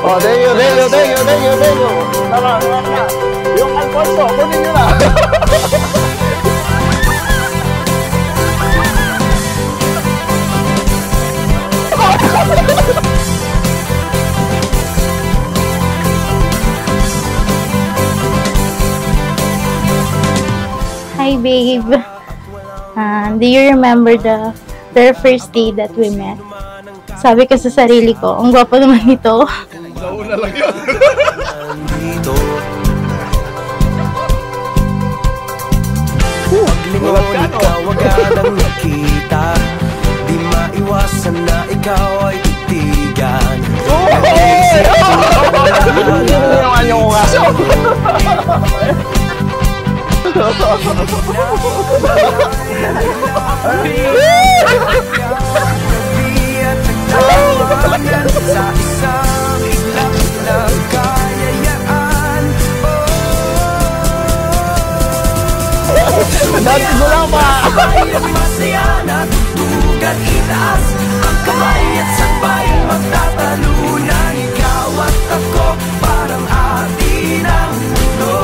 Oh, thank you, thank you, thank you, thank you, thank you. Tara, tara. Yung Alfonso, kunin nyo na. Hi, babe. Do you remember the very first day that we met? Sabi ko sa sarili ko, ang gwapo naman ito. Nauna lang yun. Paglingon ikaw agad ang nakita, di maiwasan na ikaw ay titigan. Yung ano nga. Sa isang ilang kayayaan. Dati ko lang pa. Masaya na tutugan itaas ang kamay at sabay magtatalunan. Ikaw at ako parang atin ang mundo.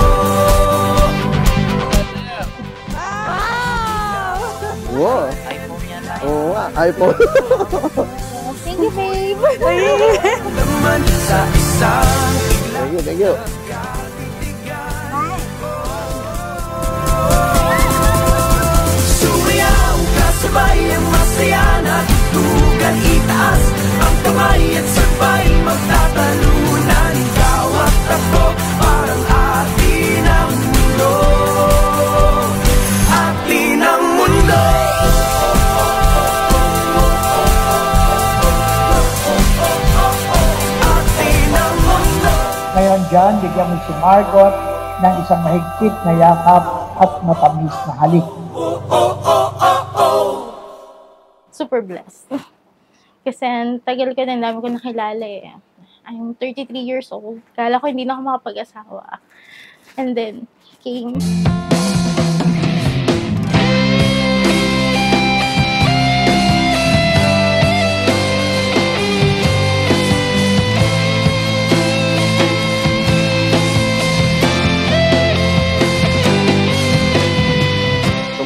Wow. Oo nga, iPhone. Thank you, babe. Sa isang Thank you, thank you. sumayaw kasabay ang masaya na tutugan itaas ang kamay at sabay magtatalunan. Ikaw at ako parang atin ang mundo. Atin ang mundo. Ngayon dyan, bigyan mo si Margot ng isang mahigpit na yakap at matamis na halik. Super blessed. Kasi ang tagal ko na, dami ko nakilala eh. I'm 33 years old. Kala ko hindi na ako makapag-asawa. And then, came.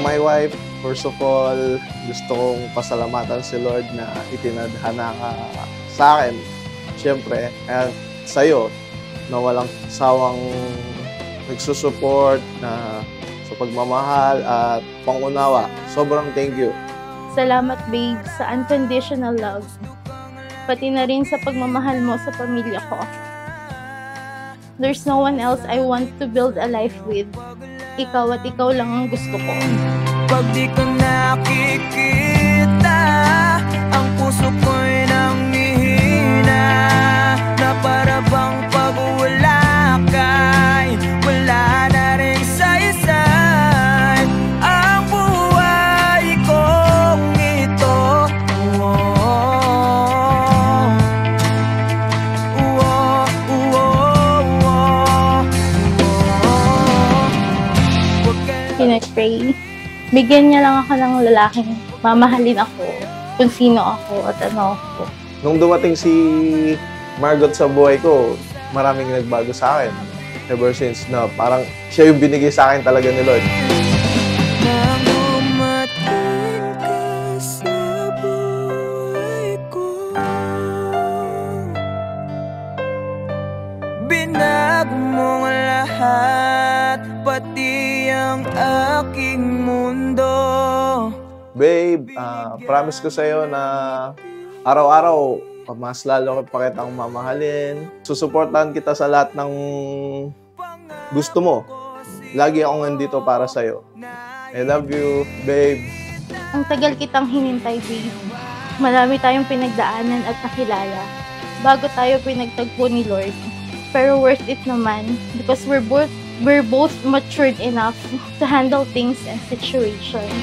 My wife, first of all, gusto kong pasalamatan si Lord na itinadhana ka sa akin. Siyempre, at sa'yo, na walang sawang nagsusupport na sa pagmamahal at pangunawa. Sobrang thank you. Salamat, babe, sa unconditional love. Pati na rin sa pagmamahal mo sa pamilya ko. There's no one else I want to build a life with. Ikaw at ikaw lang ang gusto ko. Pag di ka nakikita, ang puso ko'y nangihina, na para bang pag wala ka'y wala na rin saysay ang buhay kong ito. Pinag-pray. Bigyan niya lang ako ng lalaking mamahalin ako, kung sino ako at ano ako. Nung dumating si Margot sa buhay ko, maraming nagbago sa akin. Ever since na parang siya yung binigay sa akin talaga ni Lord. Nang dumating ka sa buhay ko, binago mo ang lahat, pati ang aking mundo. Babe, promise ko sa'yo na araw-araw, mas lalo pa kitang mamahalin. Susuportahan kita sa lahat ng gusto mo. Lagi akong nandito para sa'yo. I love you, babe. Ang tagal kitang hinintay, babe. Marami tayong pinagdaanan at nakilala bago tayo pinagtagpo ni Lord. Pero worth it naman because we're both matured enough to handle things and situations.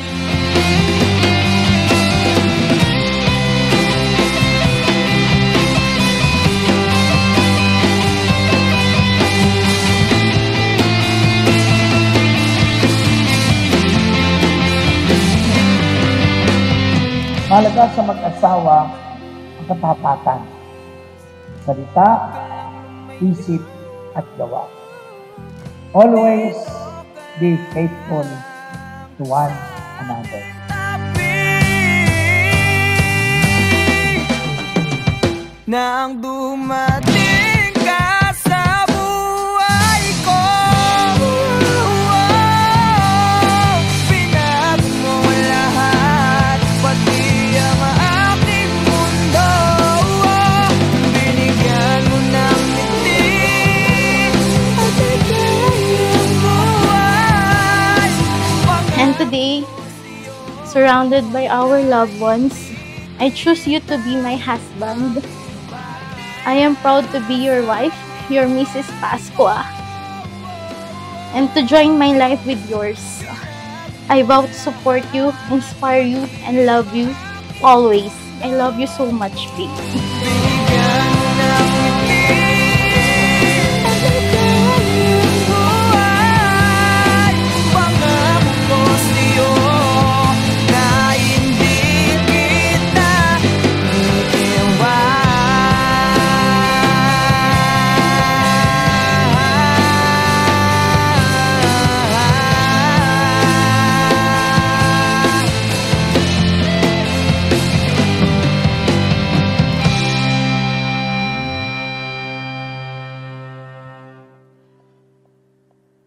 Mahalaga sa mag-asawa ang katapatan. salita, isip, at gawa. Always be faithful to one another. Nang dumating ka sa buhay ko, pinag mo lahat, pati ang aking mundo. Binigyan mo ng ngiti at ikayang buhay. And today, surrounded by our loved ones, I choose you to be my husband. I am proud to be your wife, your Mrs. Pascua, and to join my life with yours. I vow to support you, inspire you, and love you always. I love you so much, babe.